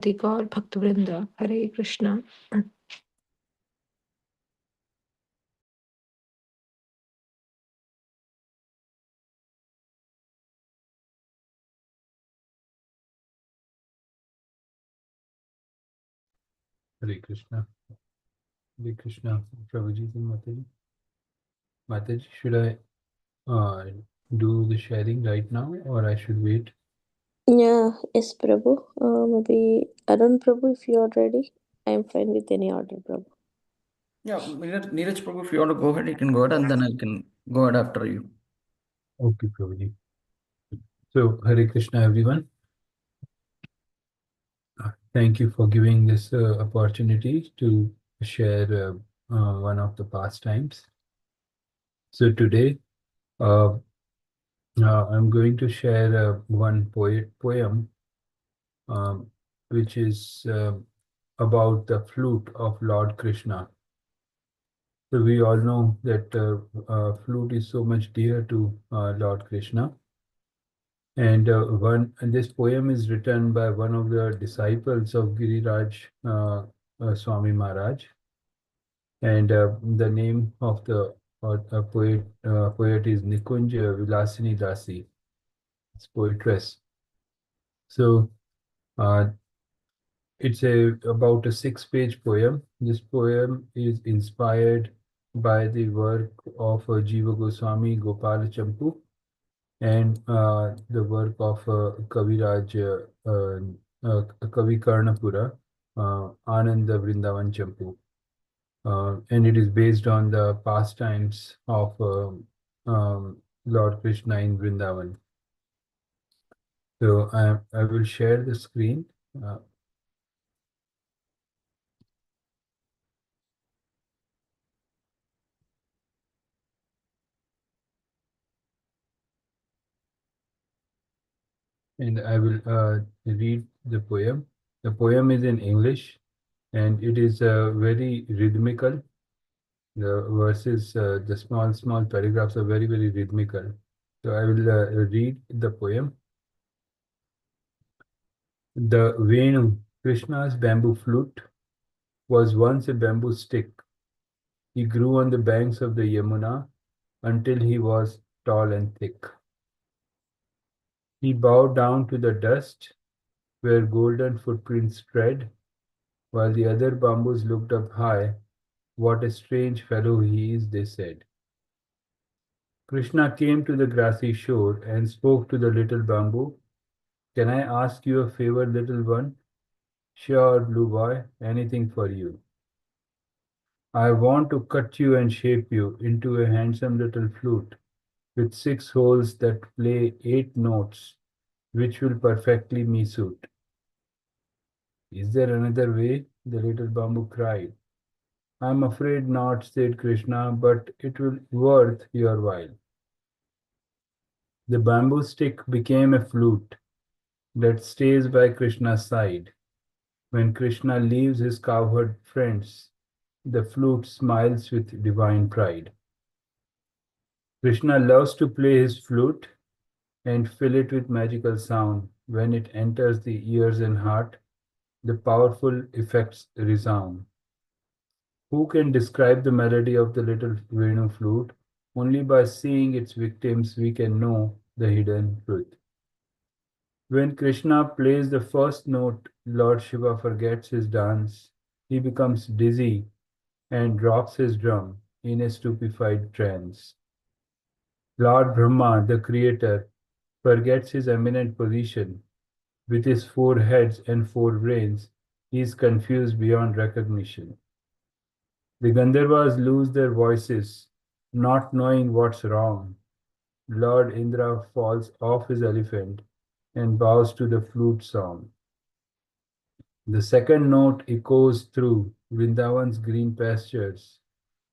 Gaur Bhaktivinoda, Hare Krishna. Hare Krishna. Hare Krishna. Prabhujis and Mataji. Mataji, should I do the sharing right now or I should wait? Yeah, yes, Prabhu. Maybe Arun Prabhu, if you are ready, I am fine with any order, Prabhu. Yeah, Neeraj Prabhu, if you want to go ahead, you can go ahead and then I can go ahead after you. Okay, Prabhuji. So, Hare Krishna, everyone. Thank you for giving this opportunity to share one of the pastimes. So today, I'm going to share one poem, which is about the flute of Lord Krishna. So we all know that flute is so much dear to Lord Krishna. And this poem is written by one of the disciples of Giriraj Swami Maharaj. And the name of the poet is Nikunja Vilāsinī Dāsī. It's poetress. So it's about a 6-page poem. This poem is inspired by the work of Jīva Goswāmī Gopala Campū and the work of Kaviraj Kavi Karnapūra, Ānanda Vṛndāvana Campū. And it is based on the pastimes of Lord Krishna in Vṛndāvana. So I will share the screen. And I will read the poem. The poem is in English and it is very rhythmical. The verses, the small paragraphs are very rhythmical. So I will read the poem. The Venu, Krishna's bamboo flute, was once a bamboo stick. He grew on the banks of the Yamuna until he was tall and thick. He bowed down to the dust where golden footprints tread, while the other bamboos looked up high. What a strange fellow he is, they said. Krishna came to the grassy shore and spoke to the little bamboo. Can I ask you a favor, little one? Sure, blue boy, anything for you. I want to cut you and shape you into a handsome little flute with 6 holes that play 8 notes, which will perfectly me suit. Is there another way? The little bamboo cried. I'm afraid not, said Krishna, but it will be worth your while. The bamboo stick became a flute that stays by Krishna's side. When Krishna leaves his cowherd friends, the flute smiles with divine pride. Krishna loves to play his flute and fill it with magical sound. When it enters the ears and heart, the powerful effects resound. Who can describe the melody of the little Venu flute? Only by seeing its victims we can know the hidden truth. When Krishna plays the first note, Lord Shiva forgets his dance. He becomes dizzy and drops his drum in a stupefied trance. Lord Brahma, the creator, forgets his eminent position. With his 4 heads and 4 brains, he is confused beyond recognition. The Gandharvas lose their voices, not knowing what's wrong. Lord Indra falls off his elephant and bows to the flute song. The second note echoes through Vrindavan's green pastures.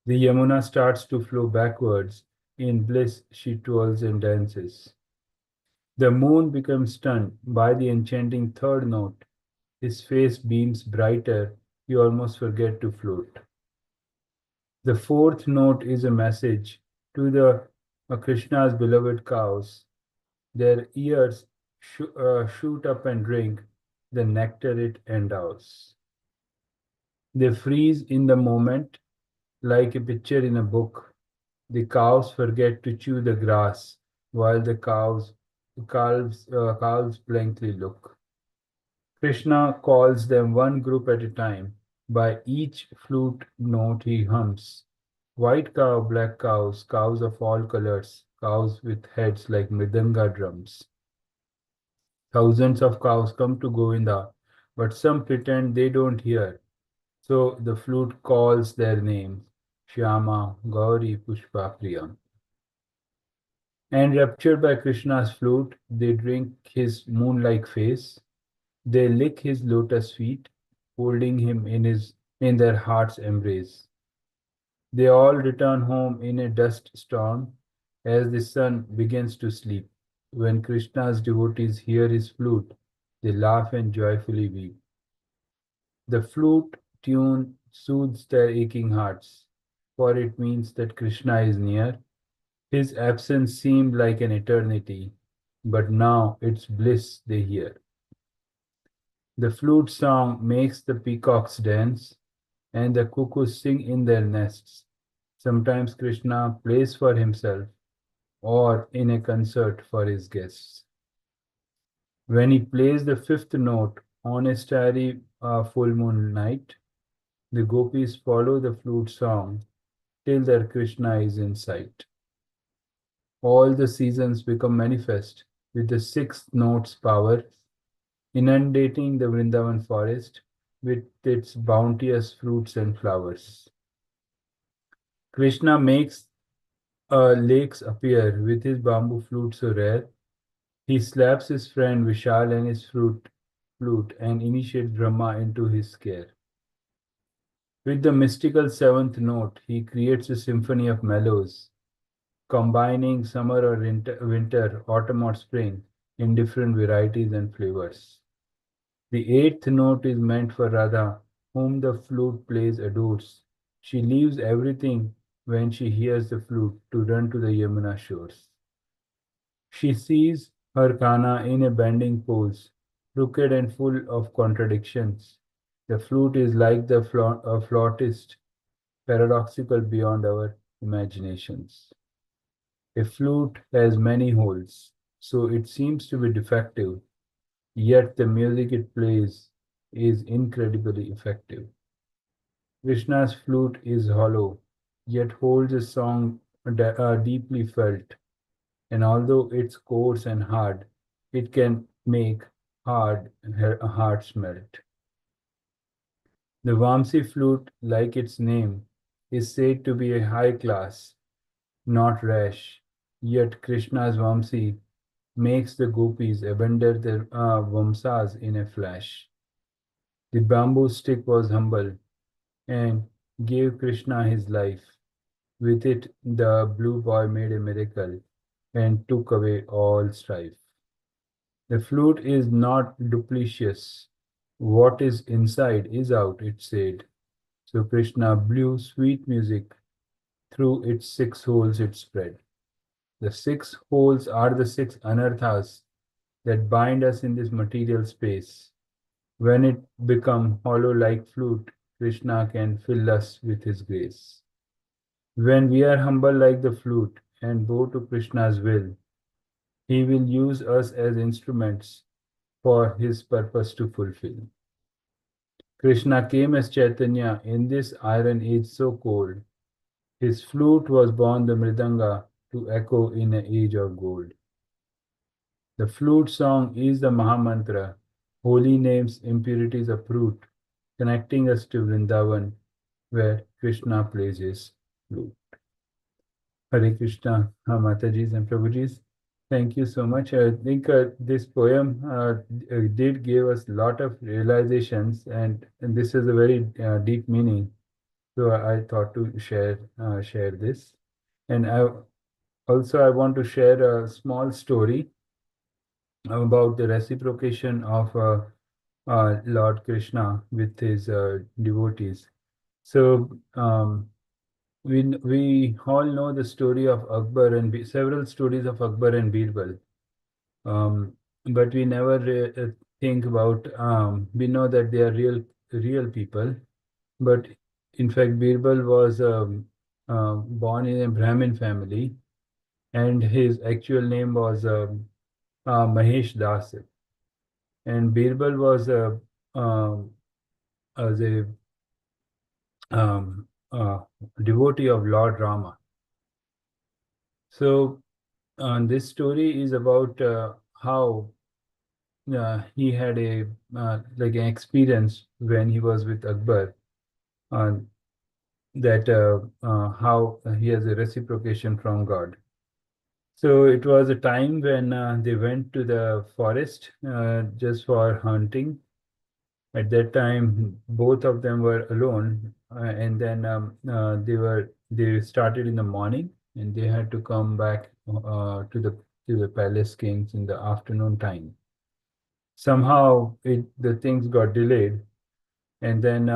The Yamuna starts to flow backwards. In bliss, she twirls and dances. The moon becomes stunned by the enchanting third note. His face beams brighter. You almost forget to float. The fourth note is a message to the Krishna's beloved cows. Their ears shoot up and drink. the nectar it endows. They freeze in the moment like a picture in a book. The cows forget to chew the grass while the calves blankly look. Krishna calls them one group at a time. By each flute note he hums. White cow, black cows, cows of all colors, cows with heads like mridanga drums. Thousands of cows come to Govinda, but some pretend they don't hear. So the flute calls their names, Shyama, Gauri, Pushpa, Priya. Enraptured by Krishna's flute, they drink his moon-like face. They lick his lotus feet, holding him in their heart's embrace. They all return home in a dust storm as the sun begins to sleep. When Krishna's devotees hear his flute, they laugh and joyfully weep. The flute tune soothes their aching hearts, for it means that Krishna is near. His absence seemed like an eternity, but now it's bliss they hear. The flute song makes the peacocks dance, and the cuckoos sing in their nests. Sometimes Krishna plays for himself, or in a concert for his guests. When he plays the fifth note on a starry full moon night, the gopis follow the flute song till their Krishna is in sight. All the seasons become manifest with the sixth note's power, inundating the Vṛndāvana forest with its bounteous fruits and flowers. Krishna makes lakes appear with his bamboo flute so rare. He slaps his friend Vishal and his flute and initiates Brahma into his care. With the mystical seventh note, he creates a symphony of mellows, combining summer or winter, autumn or spring in different varieties and flavors. The eighth note is meant for Radha, whom the flute plays adores. She leaves everything when she hears the flute to run to the Yamuna shores. She sees her Kana in a bending pose, crooked and full of contradictions. The flute is like the flautist, paradoxical beyond our imaginations. A flute has many holes, so it seems to be defective, yet the music it plays is incredibly effective. Krishna's flute is hollow, yet holds a song deeply felt, and although it's coarse and hard, it can make hard hearts melt. The Vamsi flute, like its name, is said to be a high class, not rash, yet Krishna's Vamsi makes the gopis abandon their Vamsas in a flash. The bamboo stick was humble and gave Krishna his life. With it, the blue boy made a miracle and took away all strife. The flute is not duplicitous. What is inside is out, it said. So Krishna blew sweet music through its six holes it spread. The six holes are the six anarthas that bind us in this material space. When it becomes hollow like flute, Krishna can fill us with his grace. When we are humble like the flute and bow to Krishna's will, he will use us as instruments for his purpose to fulfill. Krishna came as Chaitanya in this iron age so cold. His flute was born the mridanga to echo in an age of gold. The flute song is the Mahamantra, holy names, impurities uproot, connecting us to Vṛndāvana, where Krishna plays his flute. Hare Krishna, Matajis and Prabhujis. Thank you so much. I think this poem did give us a lot of realizations, and this is a very deep meaning. So I thought to share this. And I want to share a small story about the reciprocation of Lord Krishna with his devotees. So we all know the story of Akbar and several stories of Akbar and Birbal, but we never think about, we know that they are real people, but in fact, Birbal was born in a Brahmin family, and his actual name was Mahesh Dāsī. And Birbal was as a devotee of Lord Rama. So this story is about how he had a like an experience when he was with Akbar, that how he has a reciprocation from God. So it was a time when they went to the forest just for hunting. At that time, both of them were alone, and then they started in the morning, and they had to come back to the palace kings in the afternoon time. Somehow, the things got delayed, and then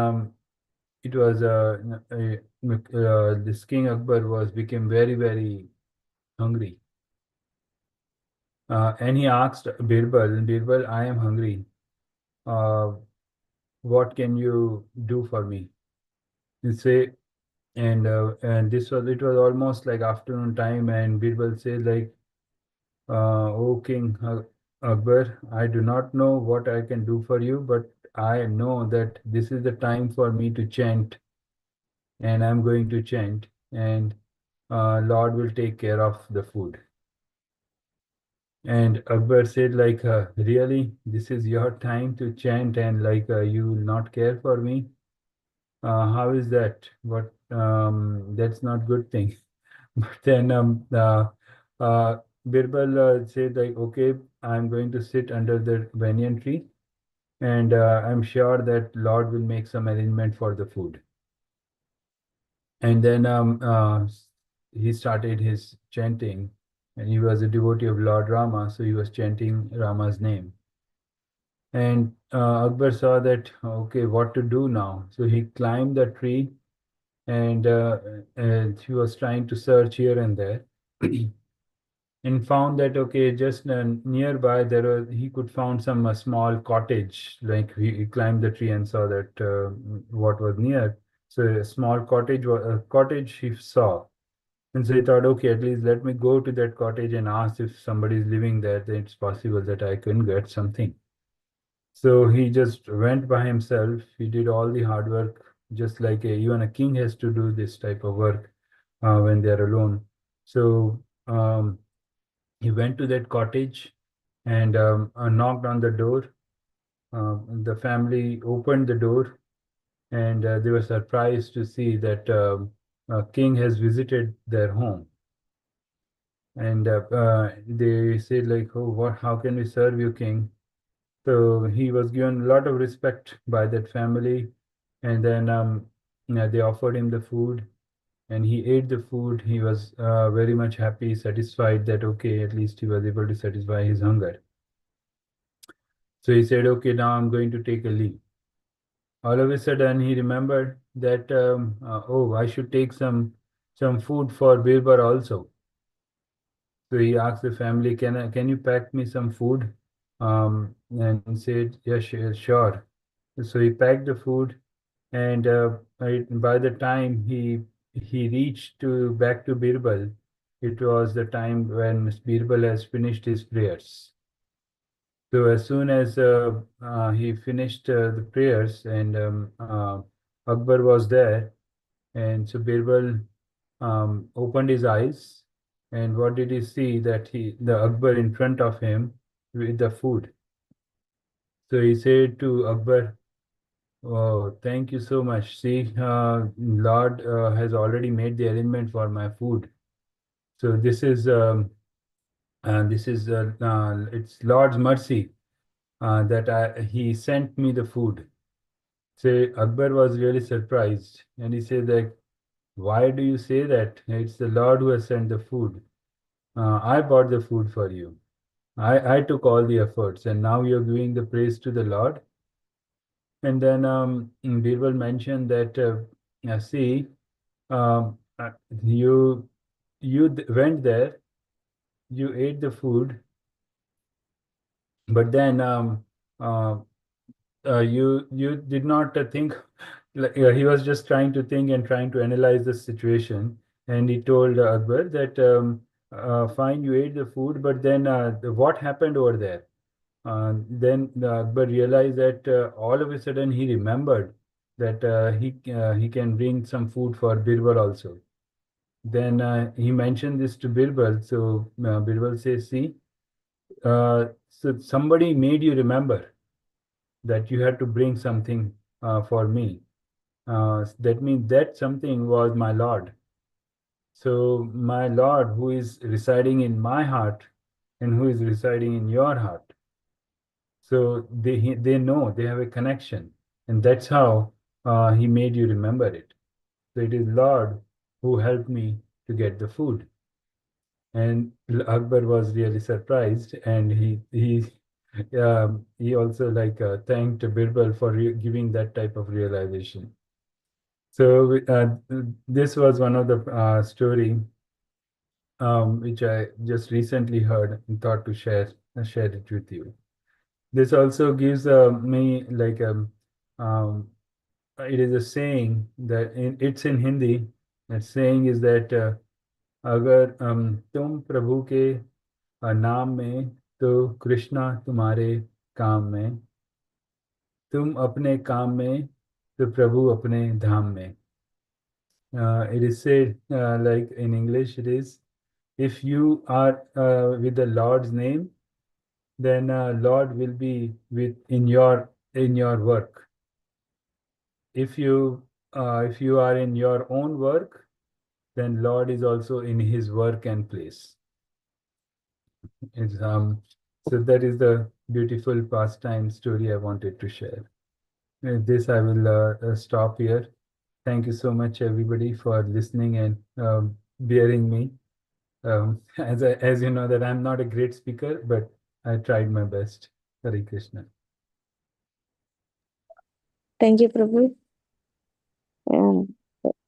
it was this King Akbar became very hungry, and he asked Birbal, I am hungry. What can you do for me? You say, and it was almost like afternoon time, and Birbal said like, "O King Akbar, I do not know what I can do for you, but I know that this is the time for me to chant, and I'm going to chant, and Lord will take care of the food." And Akbar said like, really, this is your time to chant, and like you will not care for me? How is that? What? That's not good thing. But then Birbal said like, okay, I'm going to sit under the banyan tree, and I'm sure that Lord will make some arrangement for the food. And then he started his chanting, and he was a devotee of Lord Rama, so he was chanting Rama's name. And Akbar saw that, okay, what to do now? So he climbed the tree, and he was trying to search here and there, and found that, okay, just nearby he could found some small cottage. Like he climbed the tree and saw that what was near. So a small cottage he saw. And so he thought, okay, at least let me go to that cottage and ask if somebody is living there, then it's possible that I can get something. So he just went by himself. He did all the hard work, just like even a king has to do this type of work when they're alone. So he went to that cottage and knocked on the door. The family opened the door, and they were surprised to see that a king has visited their home. And they said like, oh, what? How can we serve you, king? So he was given a lot of respect by that family, and then they offered him the food, and he ate the food. He was very much happy, satisfied that okay, at least he was able to satisfy his hunger. So he said, okay, now I'm going to take a leave. All of a sudden, he remembered that oh, I should take some food for Birbal also. So he asked the family, can you pack me some food? And said, yes, sure. So he packed the food, and by the time he reached back to Birbal, it was the time when Birbal has finished his prayers. So as soon as he finished the prayers, and Akbar was there, and so Birbal opened his eyes, and what did he see? That the Akbar in front of him with the food. So he said to Akbar, "Oh, thank you so much. See, Lord has already made the arrangement for my food. So this is it's Lord's mercy that he sent me the food." So Akbar was really surprised, and he said that, "Why do you say that? It's the Lord who has sent the food. I bought the food for you. I took all the efforts, and now you're giving the praise to the Lord." And then Birbal mentioned that, see, um, uh, you went there, you ate the food, but then you did not think, like, he was just trying to think and trying to analyze the situation, and he told Akbar that fine, you ate the food, but then what happened over there? Then Akbar realized that all of a sudden he remembered that he can bring some food for Birbal also. Then he mentioned this to Birbal. So Birbal says, see, so somebody made you remember that you had to bring something for me. That means that something was my Lord. So my Lord, who is residing in my heart and who is residing in your heart. So they know, they have a connection, and that's how he made you remember it. So it is Lord who helped me to get the food. And Akbar was really surprised, and he also thanked Birbal for giving that type of realization. So this was one of the story which I just recently heard and thought to share it with you. This also gives me it is a saying that it's in Hindi. That saying is that अगर तुम प्रभु के नाम में तो कृष्णा तुम्हारे काम में, तुम अपने काम में तो प्रभु अपने धाम में. It is said like in English, it is, if you are with the Lord's name, then Lord will be in your work. If you are in your own work, then Lord is also in his work and place. It's, so that is the beautiful pastime story I wanted to share. With this, I will stop here. Thank you so much, everybody, for listening and bearing me. As you know, that I'm not a great speaker, but I tried my best. Hare Krishna. Thank you, Prabhu.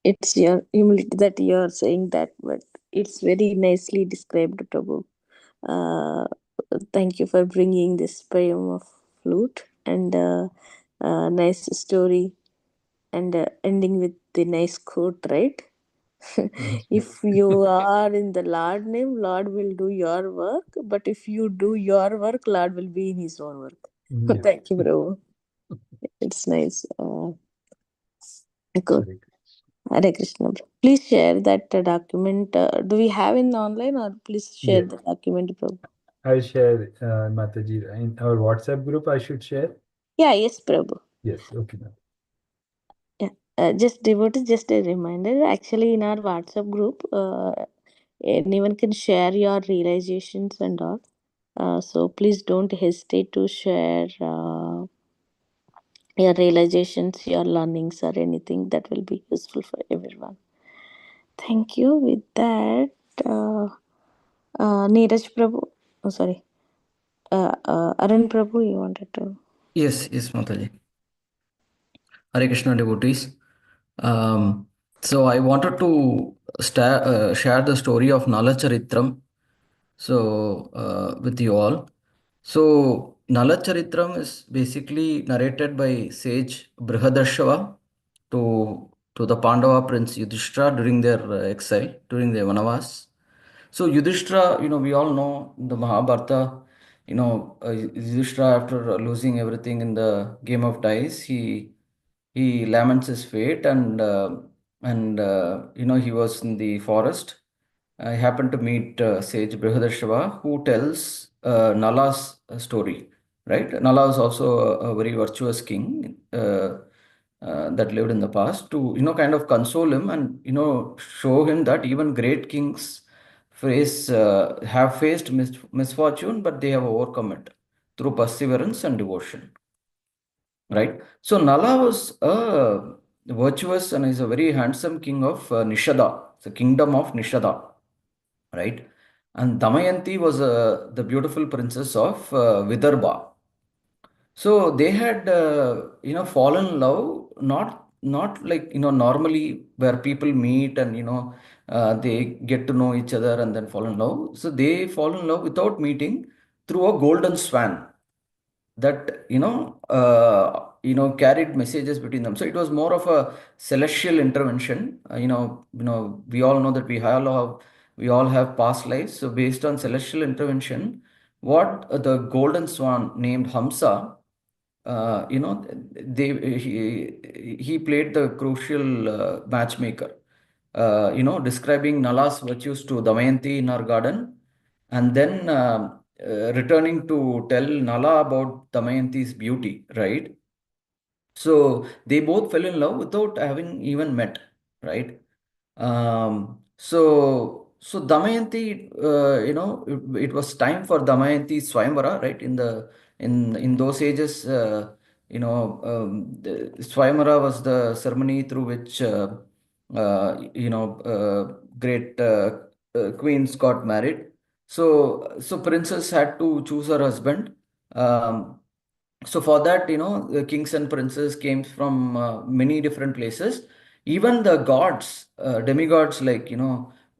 It's your humility that you're saying that, but it's very nicely described, Prabhu. Uh, Thank you for bringing this poem of flute and nice story, and ending with the nice quote, right? If you are in the Lord name, Lord will do your work. But if you do your work, Lord will be in his own work. Yes. Thank you, Prabhu. It's nice. Good. Hare Krishna. Hare Krishna. Please share that document. Do we have in online, or please share Yes. the document, Prabhu? I'll share, Mataji, in our WhatsApp group. I should share. Yeah, yes, Prabhu. Yes. Okay. Yeah. Just devotees, just a reminder. Actually, in our WhatsApp group, anyone can share your realizations and all. So please don't hesitate to share your realizations, your learnings, or anything that will be useful for everyone. Thank you. With that, Neeraj Prabhu, oh sorry, Arun Prabhu, you wanted to? Yes, Mataji. Hare Krishna devotees. So I wanted to share the story of Nala Charitram. So with you all. So Nala Charitram is basically narrated by sage Brihadashava to the Pandava prince Yudhishthira during their exile, during their Vanavas. So Yudhishthira, we all know the Mahābhārata. Yudhishthira, after losing everything in the game of dice, he laments his fate, and he was in the forest. I happened to meet sage Brihadarshava, who tells Nala's story. Right, Nala was also a very virtuous king that lived in the past, to kind of console him and show him that even great kings have faced misfortune, but they have overcome it through perseverance and devotion. Right. So Nala was a virtuous and is a very handsome king of Nishada, the kingdom of Nishada. Right. And Damayanti was the beautiful princess of Vidarbha. So they had, fallen in love, not like, normally where people meet and, they get to know each other and then fall in love. So they fall in love without meeting through a golden swan. that carried messages between them. So it was more of a celestial intervention. We all know that we all have past lives. So based on celestial intervention, what the golden swan named Hamsa, he played the crucial matchmaker. Describing Nala's virtues to Damayanti in her garden, and then returning to tell Nala about Damayanti's beauty, right? So they both fell in love without having even met, right? So Damayanti, it was time for Damayanti Swayamvara, right? In those ages, the Swayamvara was the ceremony through which great queens got married. So princess had to choose her husband. So for that, the kings and princes came from many different places. Even the gods, demigods like,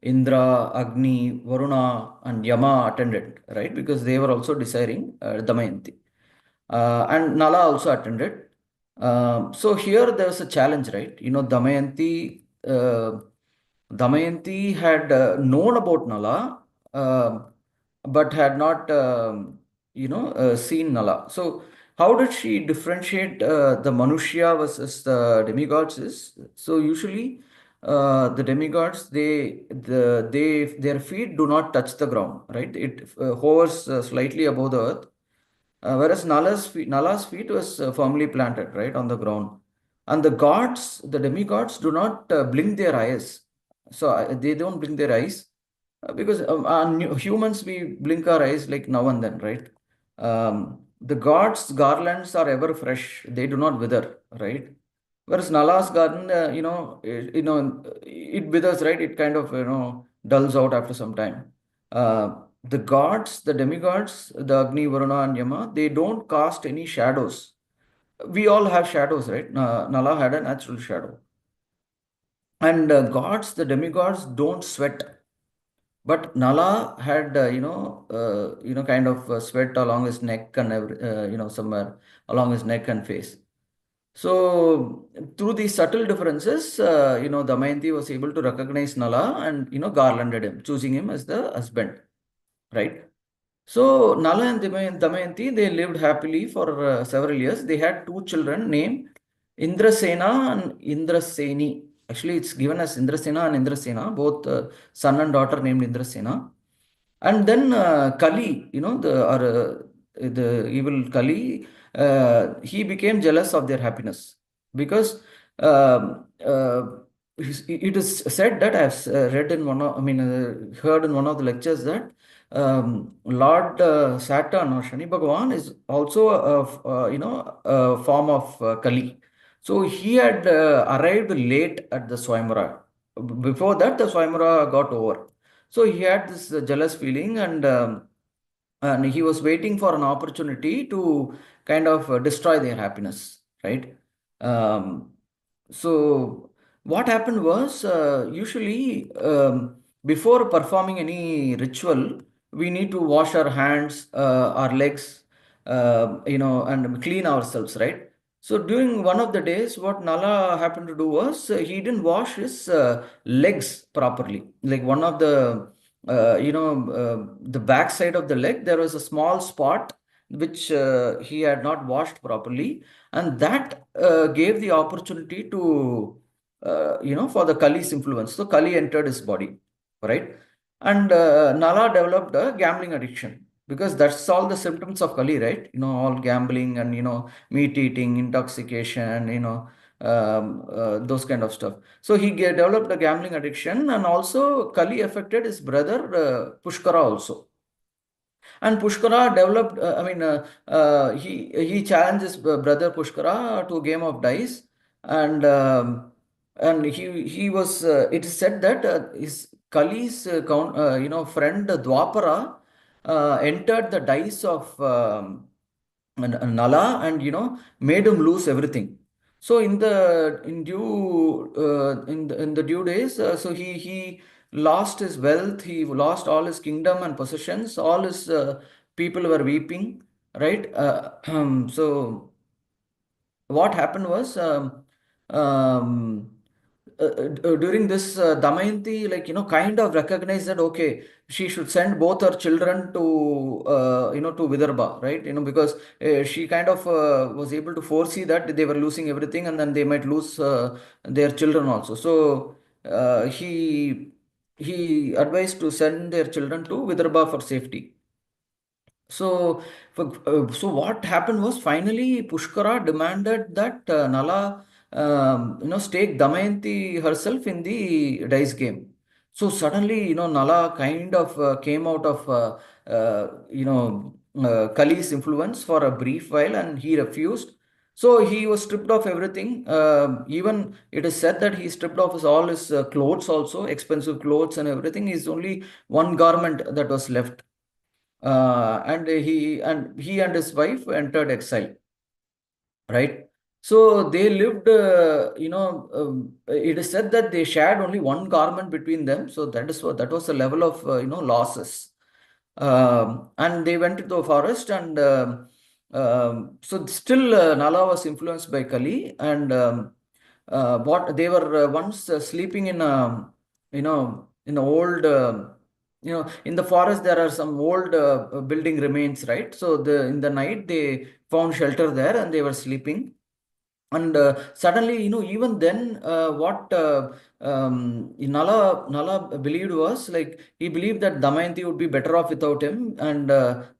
Indra, Agni, Varuna, and Yama attended, right? Because they were also desiring Damayanti. And Nala also attended. So here there was a challenge, right? Damayanti had known about Nala, but had not, seen Nala. So how did she differentiate the Manushya versus the demigods? So usually the demigods, their feet do not touch the ground, right? It hovers slightly above the earth. Whereas Nala's feet was firmly planted right on the ground. And the gods, the demigods, do not blink their eyes. So they don't blink their eyes because humans, we blink our eyes like now and then, right? The gods' garlands are ever fresh; they do not wither, right? Whereas Nala's garden, it withers, right? It kind of dulls out after some time. The gods, the demigods, the Agni, Varuna, and Yama, they don't cast any shadows. We all have shadows, right? Nala had a natural shadow. And gods, the demigods, don't sweat. But Nala had, kind of sweat along his neck and somewhere along his neck and face. So through these subtle differences, Damayanti was able to recognize Nala and, garlanded him, choosing him as the husband, right? So Nala and Damayanti, they lived happily for several years. They had two children named Indrasena and Indraseni. Actually, it's given as Indrasena and Indrasena, both son and daughter named Indrasena. And then Kali, the evil Kali, he became jealous of their happiness because it is said that I've read in heard in one of the lectures that Lord Saturn or Shani Bhagavan is also a form of Kali. So he had arrived late at the Swayamvara. Before that, the Swayamvara got over. So he had this jealous feeling, and he was waiting for an opportunity to kind of destroy their happiness, right? So what happened was usually before performing any ritual, we need to wash our hands, our legs, and clean ourselves, right? So during one of the days, what Nala happened to do was he didn't wash his legs properly. Like one of the back side of the leg, there was a small spot which he had not washed properly, and that gave the opportunity to, for the Kali's influence. So Kali entered his body, right? And Nala developed a gambling addiction because that's all the symptoms of Kali, right? All gambling and, meat eating, intoxication, those kind of stuff. So he developed a gambling addiction, and also Kali affected his brother Pushkara also. And Pushkara developed, he challenged his brother Pushkara to a game of dice, and he was. It is said that his Kali's friend Dwapara entered the dice of Nala and made him lose everything. So in the due days, so he lost his wealth, he lost all his kingdom and possessions, all his people were weeping. right? So what happened was um, during this Damayanti, like, kind of recognized that, okay, she should send both her children to, to Vidarbha, right? Because she kind of was able to foresee that they were losing everything and then they might lose their children also. So he advised to send their children to Vidarbha for safety. So, so what happened was finally Pushkara demanded that Nala, stake Damayanti herself in the dice game. So suddenly, Nala kind of came out of, Kali's influence for a brief while, and he refused. So he was stripped of everything. Even it is said that he stripped off all his clothes also, expensive clothes and everything. Is only one garment that was left. And he and his wife entered exile, right? So they lived, it is said that they shared only one garment between them. So that was the level of losses. And they went to the forest, and so still Nala was influenced by Kali, and what they were once sleeping in a, in an old, in the forest there are some old building remains, right? So in the night they found shelter there and they were sleeping. And suddenly, even then, what Nala believed was, like, he believed that Damayanti would be better off without him, and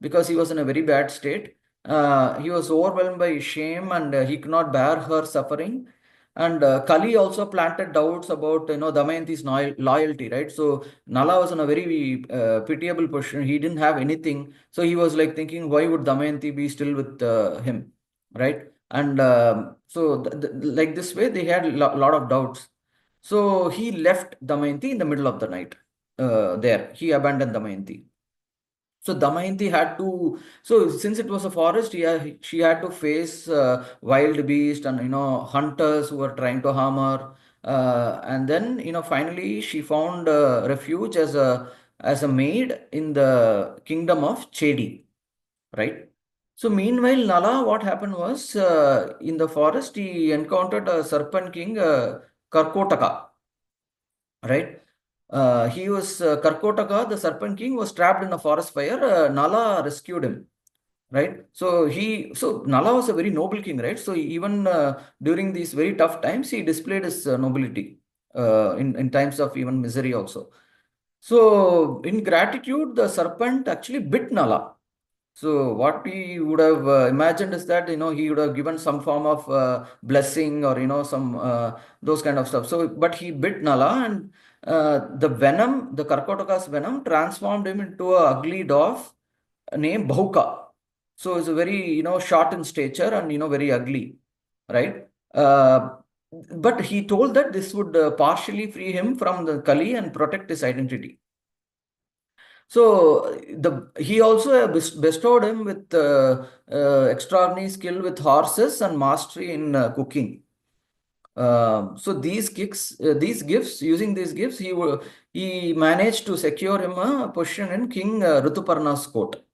because he was in a very bad state, he was overwhelmed by shame, and he could not bear her suffering. And Kali also planted doubts about, Damayanti's loyalty, right? So Nala was in a very pitiable position. He didn't have anything, so he was like thinking, why would Damayanti be still with him, right? And so like this way they had a lot of doubts. So he left Damayanti in the middle of the night. There he abandoned Damayanti. So Damayanti had to, so since it was a forest, she had to face wild beasts and, hunters who were trying to harm her. And then, finally she found refuge as a maid in the kingdom of Chedi, right? So meanwhile, Nala, what happened was, in the forest, he encountered a serpent king, Karkotaka, right? He was Karkotaka, the serpent king, was trapped in a forest fire. Nala rescued him, right? So Nala was a very noble king, right? So even during these very tough times, he displayed his nobility in times of even misery also. So in gratitude, the serpent actually bit Nala. So what we would have imagined is that, he would have given some form of blessing, or, some those kind of stuff. So, but he bit Nala, and the venom, the Karkotaka's venom, transformed him into a ugly dwarf named Bahuka. So it's a very, short in stature and, very ugly, right? But he told that this would partially free him from the Kali and protect his identity. So he also bestowed him with extraordinary skill with horses and mastery in cooking. So using these gifts, he managed to secure him a position in King Rituparna's court,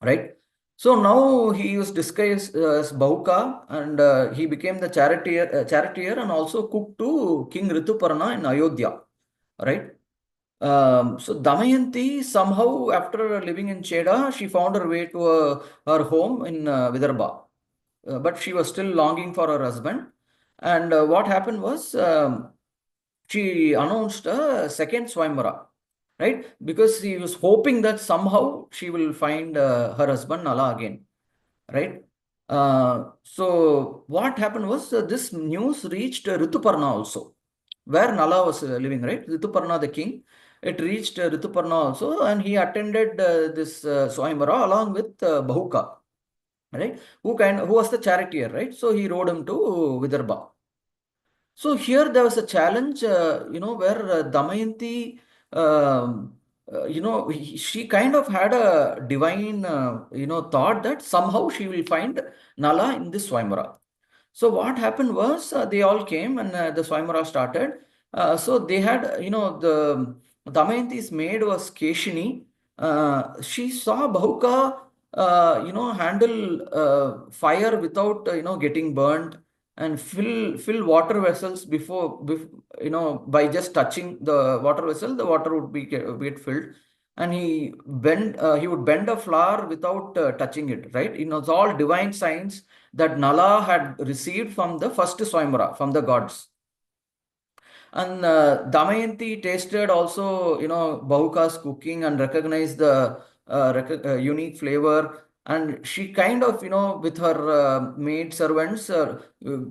right? So now he was disguised as Bahuka, and he became the charioteer and also cook to King Rituparna in Ayodhya, right? So Damayanti, somehow after living in Cheda, she found her way to her home in Vidarbha. But she was still longing for her husband. And what happened was, she announced a second Swayamvara, right? Because she was hoping that somehow she will find her husband Nala again, right? So what happened was, this news reached Rituparna also, where Nala was living, right? Rituparna the king. It reached Rituparna also, and he attended this Swayamvara along with Bahuka, right? Who was the charioteer, right? So he rode him to Vidarbha. So here there was a challenge, where Damayanti, she kind of had a divine, thought that somehow she will find Nala in this Swayamvara. So what happened was, they all came, and the Swayamvara started. So they had, the Damayanti's maid was Keshini. She saw Bahuka handle fire without, getting burned, and fill water vessels before by just touching the water vessel, the water would get filled. And he would bend a flower without touching it, right? It's all divine signs that Nala had received from the first Swayamvara, from the gods. And Damayanti tasted also, Bahuka's cooking and recognized the unique flavor. And she kind of, with her maid servants,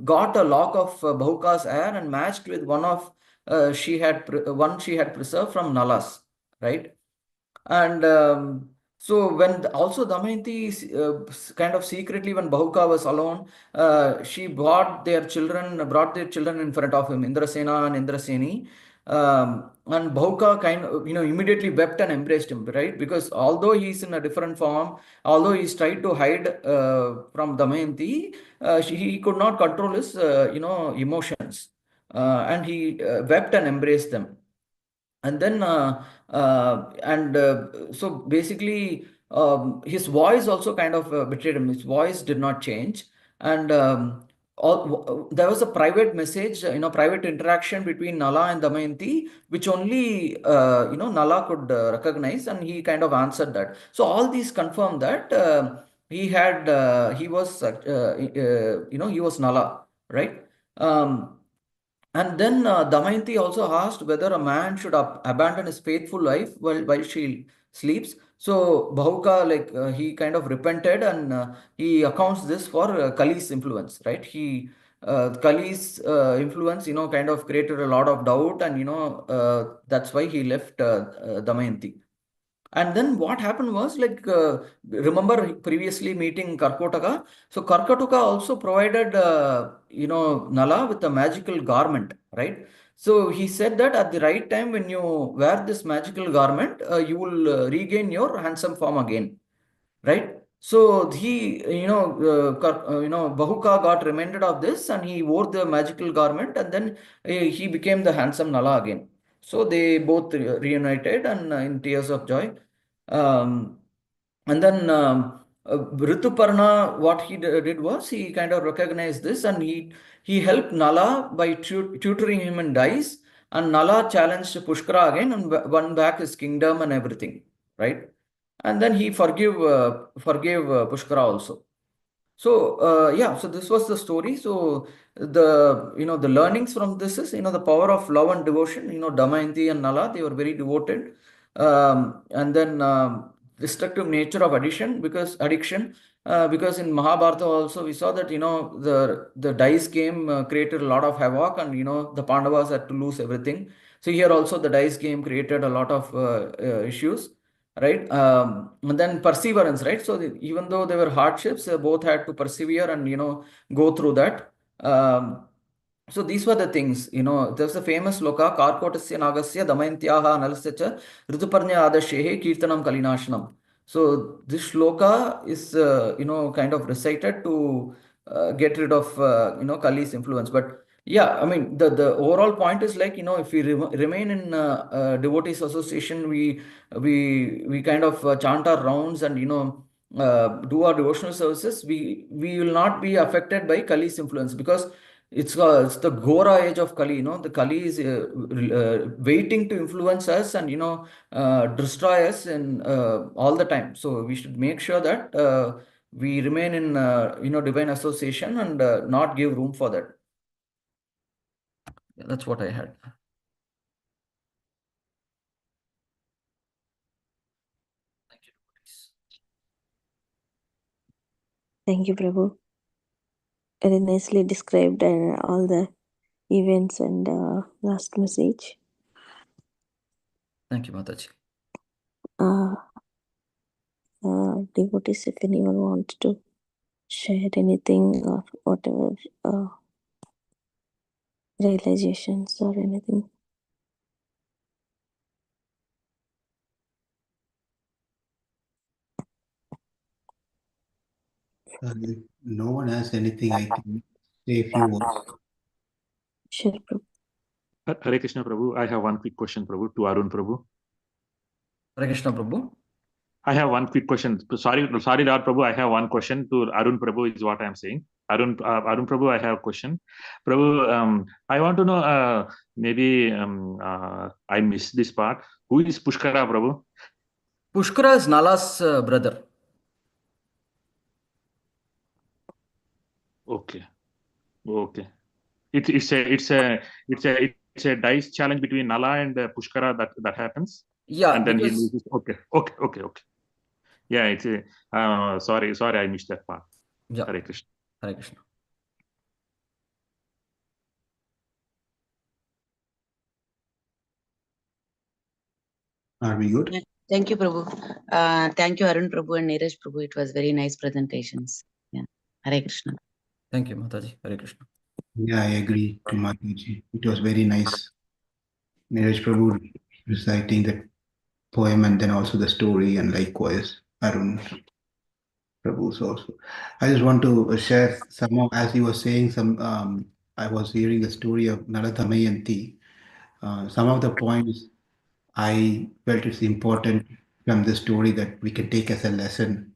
got a lock of Bahuka's hair and matched with one she had preserved from Nala's, right? And so when also Damayanti kind of secretly, when Bahuka was alone, she brought their children in front of him, Indrasena and Indraseni. And Bahuka kind of, immediately wept and embraced him, right? Because although he's in a different form, although he's tried to hide from Damayanti, he could not control his, emotions. And he wept and embraced them. And then so basically his voice also kind of betrayed him. His voice did not change. And there was a private message, private interaction between Nala and Damayanti, which only Nala could recognize, and he kind of answered that. So all these confirm that he was he was Nala, right? And then Damayanti also asked whether a man should abandon his faithful wife while she sleeps. So Bahuka, he kind of repented, and he accounts this for Kali's influence, right? Kali's influence, kind of created a lot of doubt, and that's why he left Damayanti. And then what happened was, remember previously meeting Karkotaka? So Karkotaka also provided, Nala with a magical garment, right? So he said that at the right time, when you wear this magical garment, you will regain your handsome form again, right? So he, Bahuka got reminded of this, and he wore the magical garment, and then he became the handsome Nala again. So they both reunited, and in tears of joy. And then Rituparna, what he did was, he kind of recognized this, and he helped Nala by tutoring him in dice. And Nala challenged Pushkara again and won back his kingdom and everything, right? And then he forgave Pushkara also. So so this was the story. So the learnings from this is, the power of love and devotion. Damayanti and Nala, they were very devoted. And then destructive nature of addiction, because in Mahābhārata also we saw that, the dice game created a lot of havoc, and the Pandavas had to lose everything. So here also the dice game created a lot of issues, right? And then perseverance, right? So even though there were hardships, both had to persevere and go through that. So these were the things. There's a famous loka, Karkotasya Nagasya Damayantyaha Nalasya cha Rituparnya Adashehe Kirtanam Kalinashanam. So this shloka is kind of recited to get rid of Kali's influence. But yeah, I mean, the overall point is, if we remain in devotees association, we kind of chant our rounds and do our devotional services, we will not be affected by Kali's influence, because it's the Gora age of Kali. The Kali is waiting to influence us and destroy us in all the time. So we should make sure that we remain in divine association and not give room for that. Yeah, that's what I had. Thank you. Thank you, Prabhu. Very nicely described all the events and last message. Thank you, Mataji. Devotees, if anyone wants to share anything or whatever realizations or anything. If no one has anything, I can say a few words. Sure, Prabhu. Hare Krishna, Prabhu. I have one quick question, Prabhu, to Arun, Prabhu. Hare Krishna, Prabhu. I have one quick question. Sorry, Lord Prabhu. I have one question to Arun Prabhu. Is what I am saying. Arun Prabhu, I have a question. Prabhu, I want to know. Maybe I missed this part. Who is Pushkara, Prabhu? Pushkara is Nala's brother. Okay. Okay. It's a dice challenge between Nala and Pushkara that happens. Yeah, And then he because loses. Okay. Yeah, it's a sorry, I missed that part. yeah, Hare Krishna. Hare Krishna. Are we good? Yeah, thank you, Prabhu. Thank you, Arun Prabhu and Neeraj Prabhu. It was very nice presentations. Yeah, Hare Krishna. Thank you, Mataji. Hare Krishna. Yeah, I agree to Mataji. It was very nice. Neeraj Prabhu reciting that poem and then also the story, and likewise Arun Prabhu's also. I just want to share some of, as he was saying, I was hearing the story of Nala-Damayanti. Some of the points I felt it's important from the story that we can take as a lesson.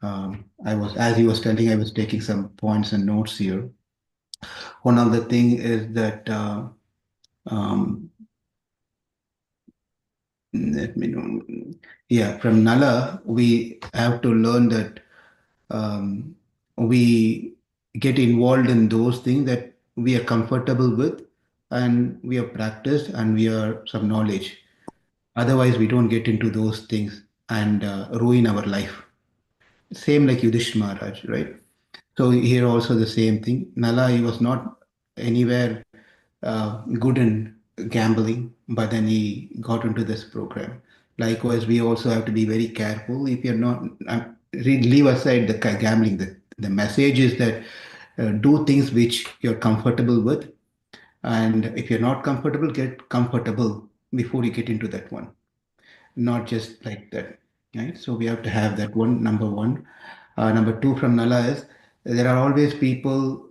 As he was telling, I was taking some points and notes here. One of the thing is that um, let me know. Yeah, from Nala, we have to learn that we get involved in those things that we are comfortable with and we have practiced and we are some knowledge. Otherwise, we don't get into those things and ruin our life. Same like Yudhishthira Maharaj, right? So here also the same thing. Nala, he was not anywhere good in gambling, but then he got into this program. Likewise, we also have to be very careful. If you're not, leave aside the gambling. The message is that do things which you're comfortable with, and if you're not comfortable, get comfortable before you get into that one. Not just like that, right? So we have to have that one. Number one. Number two from Nala is there are always people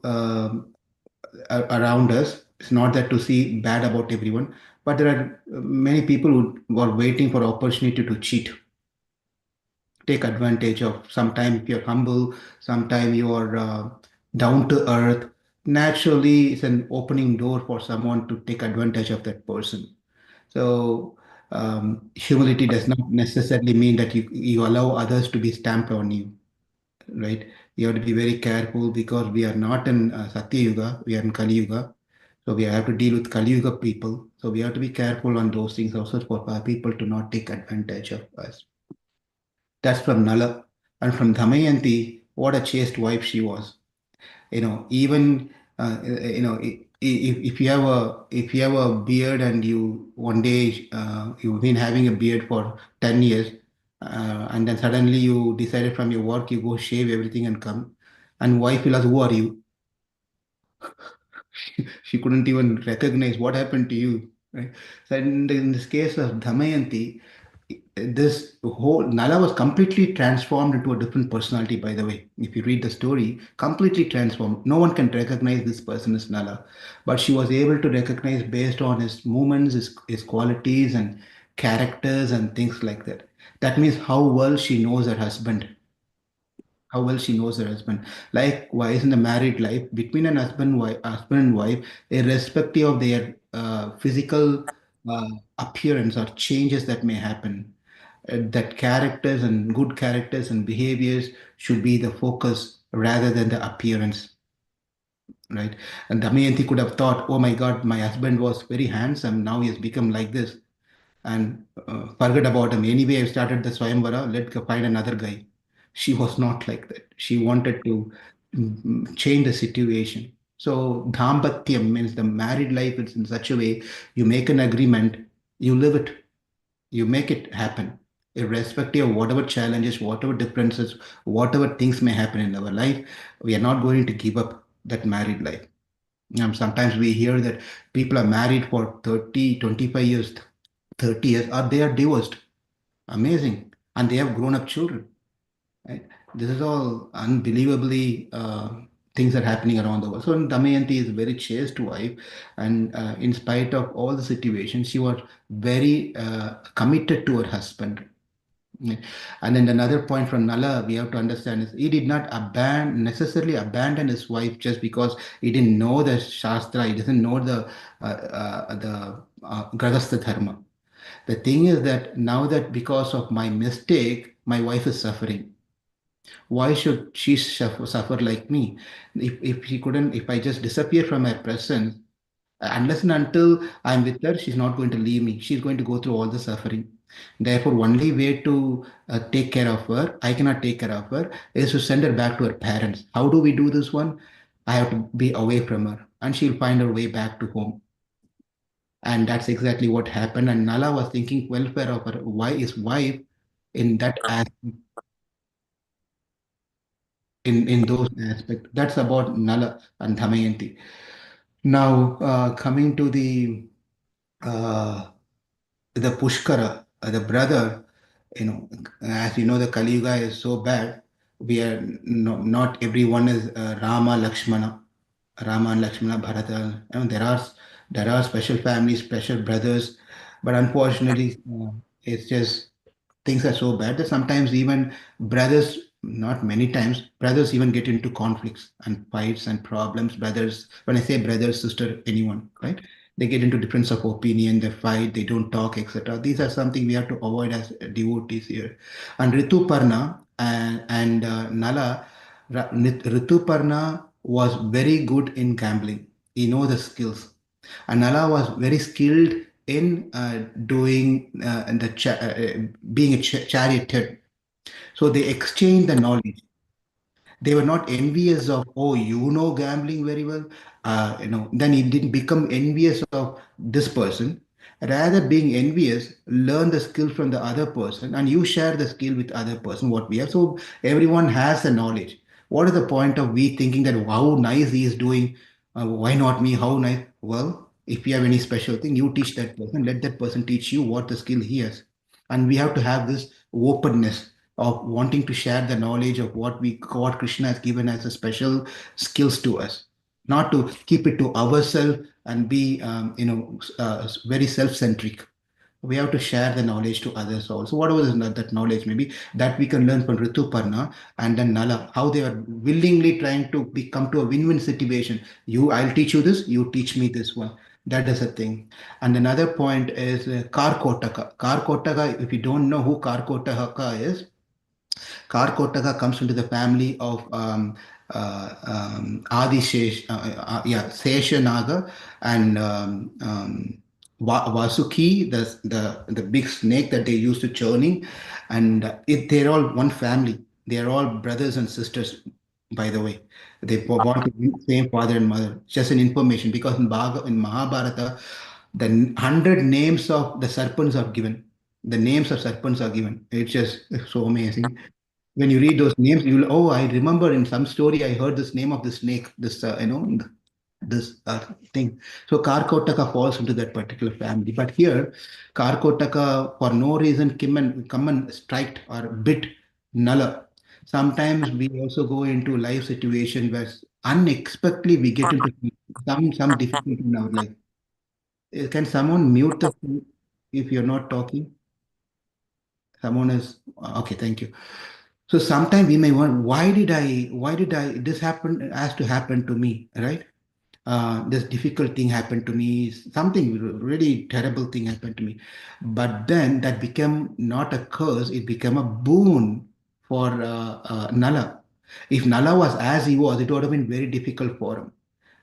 around us. It's not that to see bad about everyone, but there are many people who are waiting for opportunity to cheat, take advantage of. Sometimes if you're humble, sometimes you're down to earth. Naturally, it's an opening door for someone to take advantage of that person. So humility does not necessarily mean that you allow others to be stamped on you, right? You have to be very careful because we are not in Satya Yuga, we are in Kali Yuga. So we have to deal with Kali Yuga people. So we have to be careful on those things also for people to not take advantage of us. That's from Nala. And from Damayanti, what a chaste wife she was. Even if you have a beard and you one day you've been having a beard for 10 years, and then suddenly you decided from your work you go shave everything and come, and wife will ask, who are you? She couldn't even recognize what happened to you, right? So in this case of Damayanti, this whole Nala was completely transformed into a different personality, by the way. If you read the story, completely transformed. No one can recognize this person as Nala, but she was able to recognize based on his movements, his qualities and characters and things like that. That means how well she knows her husband, how well she knows her husband. Likewise, in the married life, between husband and wife, irrespective of their physical appearance or changes that may happen, that characters and good characters and behaviors should be the focus rather than the appearance, right? And Damayanti could have thought, oh my God, my husband was very handsome, now he has become like this, and forget about him. Anyway, I started the Swayamvara, let's go find another guy. She was not like that. She wanted to change the situation. So, Dhambatyam means the married life is in such a way you make an agreement, you live it, you make it happen, irrespective of whatever challenges, whatever differences, whatever things may happen in our life. We are not going to give up that married life. Sometimes we hear that people are married for 30, 25 years, 30 years, or they are divorced. Amazing. And they have grown up children. Right? This is all unbelievably things are happening around the world. So Damayanti is a very chaste wife, and in spite of all the situations, she was very committed to her husband. And then another point from Nala we have to understand is he did not necessarily abandon his wife just because he didn't know the Shastra, he doesn't know the Grahastha Dharma. The thing is that now that because of my mistake, my wife is suffering. Why should she suffer like me? If I just disappear from her presence, unless and until I'm with her, she's not going to leave me. She's going to go through all the suffering. Therefore, only way to take care of her, I cannot take care of her, is to send her back to her parents. How do we do this one? I have to be away from her, and she'll find her way back to home. And that's exactly what happened. And Nala was thinking welfare of her his wife in that aspect, in those aspects. That's about Nala and Damayanti. Now, coming to the Pushkara, the brother, as you know, the Kali Yuga is so bad. We are not everyone is Rama, Lakshmana, Rama and Lakshmana, Bharata. There are special families, special brothers, but unfortunately, it's just things are so bad that sometimes even brothers, not many times, brothers even get into conflicts and fights and problems. Brothers, when I say brothers, sister, anyone, right? They get into difference of opinion, they fight, they don't talk, etc. These are something we have to avoid as devotees here. And Rituparna and Nala, Rituparna was very good in gambling. He knows the skills. And Nala was very skilled in doing being a charioteer. So they exchanged the knowledge. They were not envious of, oh, you know gambling very well. Then he didn't become envious of this person. Rather being envious, learn the skill from the other person and you share the skill with other person, what we have. So everyone has the knowledge. What is the point of we thinking that how nice he is doing? Why not me? How nice? Well, if you have any special thing, you teach that person. Let that person teach you what the skill he has. And we have to have this openness of wanting to share the knowledge of what Krishna has given as a special skills to us, not to keep it to ourselves and be very self-centric. We have to share the knowledge to others also. Whatever is that knowledge maybe that we can learn from Rituparna and then Nala, how they are willingly trying to come to a win-win situation. I'll teach you this, you teach me this one. That is a thing. And another point is Karkotaka. Karkotaka, if you don't know who Karkotaka is, Karkotaka comes into the family of Seshanaga and Vasuki, the big snake that they used to churning, and they're all one family. They're all brothers and sisters, by the way. They born to the same father and mother. Just an information, because in Mahābhārata, the 100 names of the serpents are given. The names of serpents are given. It's just so amazing. When you read those names, you'll, I remember in some story I heard this name of the snake, this thing. So Karkotaka falls into that particular family. But here, Karkotaka, for no reason, come and strike or bit Nala. Sometimes we also go into life situation where unexpectedly we get into some difficulty in our life. Can someone mute the phone if you're not talking? Someone is okay. Thank you. So sometimes we may wonder, this has to happen to me, right? This difficult thing happened to me, something really terrible thing happened to me. But then that became not a curse, it became a boon for Nala. If Nala was as he was, it would have been very difficult for him.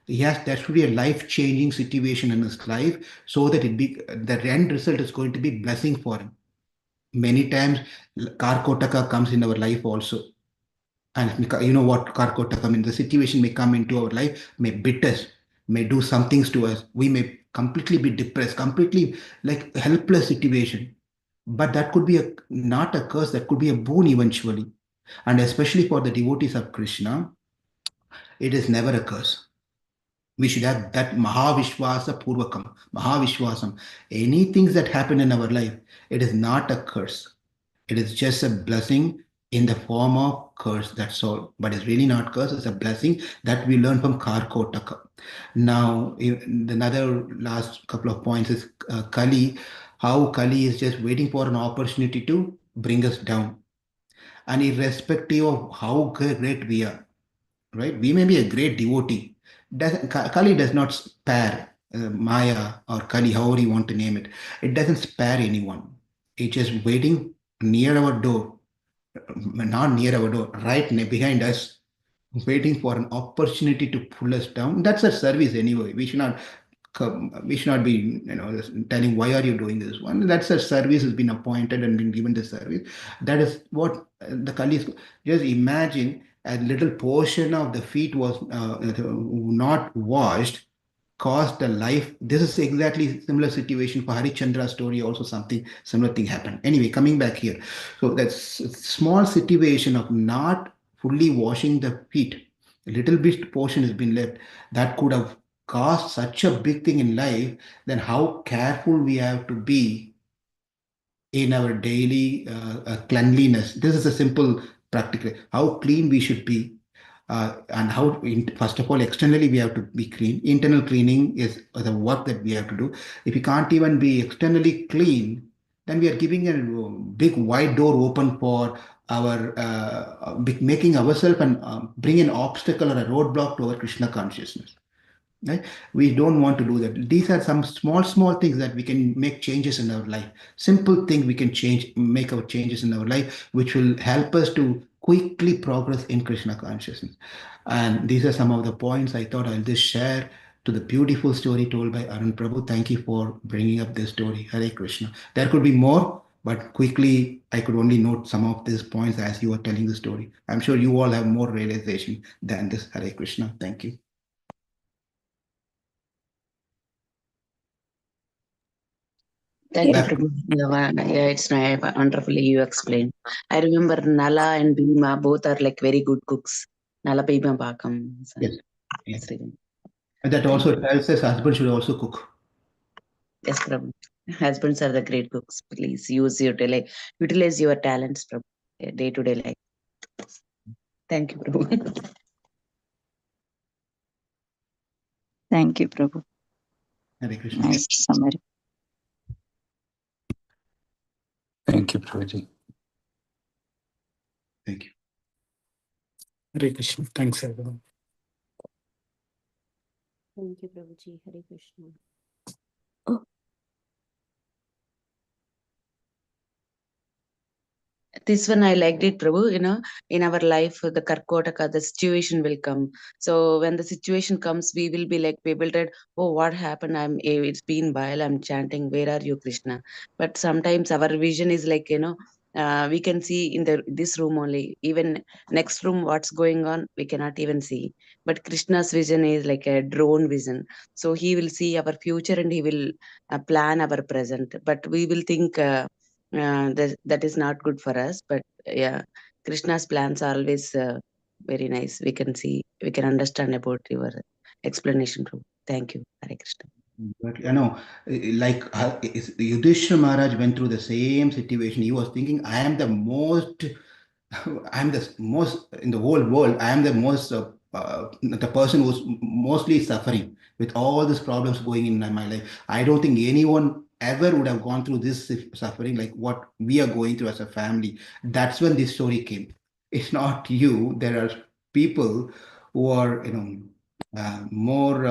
That should be a life-changing situation in his life so that the end result is going to be blessing for him. Many times, Karkotaka comes in our life also. And you know what Karkotaka means. The situation may come into our life, may bit us, may do some things to us. We may completely be depressed, completely like helpless situation. But that could be not a curse, that could be a boon eventually. And especially for the devotees of Krishna, it is never a curse. We should have that Mahavishwasa Purvakam, Mahavishwasam. Anything that happen in our life, it is not a curse. It is just a blessing in the form of curse, that's all. But it's really not curse, it's a blessing that we learn from Karkotaka. Now, another last couple of points is Kali, how Kali is just waiting for an opportunity to bring us down. And irrespective of how great we are, right? We may be a great devotee. Kali does not spare Maya or Kali, however you want to name it. It doesn't spare anyone. It's just waiting near our door, not near our door, right behind us, waiting for an opportunity to pull us down. That's a service anyway. We should not be, telling why are you doing this one. That's a service has been appointed and been given the service. That is what the Kali is. Just imagine a little portion of the feet was not washed, caused the life. This is exactly similar situation for Harichandra's story. Also, something similar thing happened. Anyway, coming back here, so that's a small situation of not fully washing the feet. A little bit portion has been left that could have caused such a big thing in life. Then how careful we have to be in our daily cleanliness. This is a simple practical how clean we should be. And how, first of all, externally we have to be clean. Internal cleaning is the work that we have to do. If we can't even be externally clean, then we are giving a big wide door open for our making ourselves and bring an obstacle or a roadblock to our Krishna consciousness. Right? We don't want to do that. These are some small things that we can make changes in our life. Simple thing we can make our changes in our life, which will help us to quickly progress in Krishna consciousness. And these are some of the points I thought I'll just share to the beautiful story told by Arun Prabhu. Thank you for bringing up this story. Hare Krishna. There could be more, but quickly I could only note some of these points as you were telling the story. I'm sure you all have more realization than this. Hare Krishna. Thank you. Thank you, Prabhu. Yeah, it's nice. Wonderfully you explained. I remember Nala and Bhima both are like very good cooks. Nala Bhima Pakam. Yes. Yes, And that also tells us husband should also cook. yes, Prabhu. Husbands are the great cooks. Please utilize your talents, Prabhu, day-to-day life. Thank you, Prabhu. Thank you, Prabhu. Hare Krishna. Nice summary. Thank you, Prabhuji. Thank you. Hare Krishna. Thanks, everyone. Thank you, Prabhuji. Hare Krishna. This one I liked it, Prabhu. In our life, the Karkotaka, the situation will come. So when the situation comes, we will be like bewildered. Oh, what happened? It's been a while. I'm chanting. Where are you, Krishna? But sometimes our vision is like, we can see in this room only. Even next room, what's going on, we cannot even see. But Krishna's vision is like a drone vision. So he will see our future and he will plan our present. But we will think. That is not good for us, but yeah, Krishna's plans are always very nice. We can understand about your explanation, Prabhu. Thank you. Hare Krishna. But like Yudhishthira Maharaj went through the same situation. He was thinking, I am the most in the whole world. I am the most the person who's mostly suffering with all these problems going in my life. I don't think anyone ever would have gone through this suffering like what we are going through as a family. That's when this story came. It's not you. There are people who are more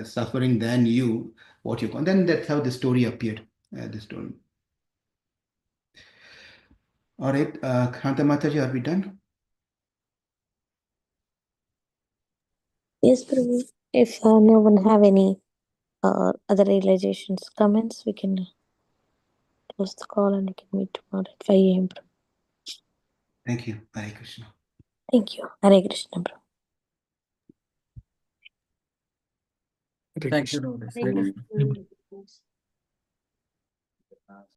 suffering than you. What you call. Then that's how the story appeared. This story. All right, Kanta Mataji, are we done? Yes, Prabhu. If no one have any other realizations, comments, we can close the call and we can meet tomorrow at 5 a.m. Thank you. Hare Krishna. Thank you. Hare Krishna, Prabhu. Hare Thank you, Krishna. Lord. Hare Krishna.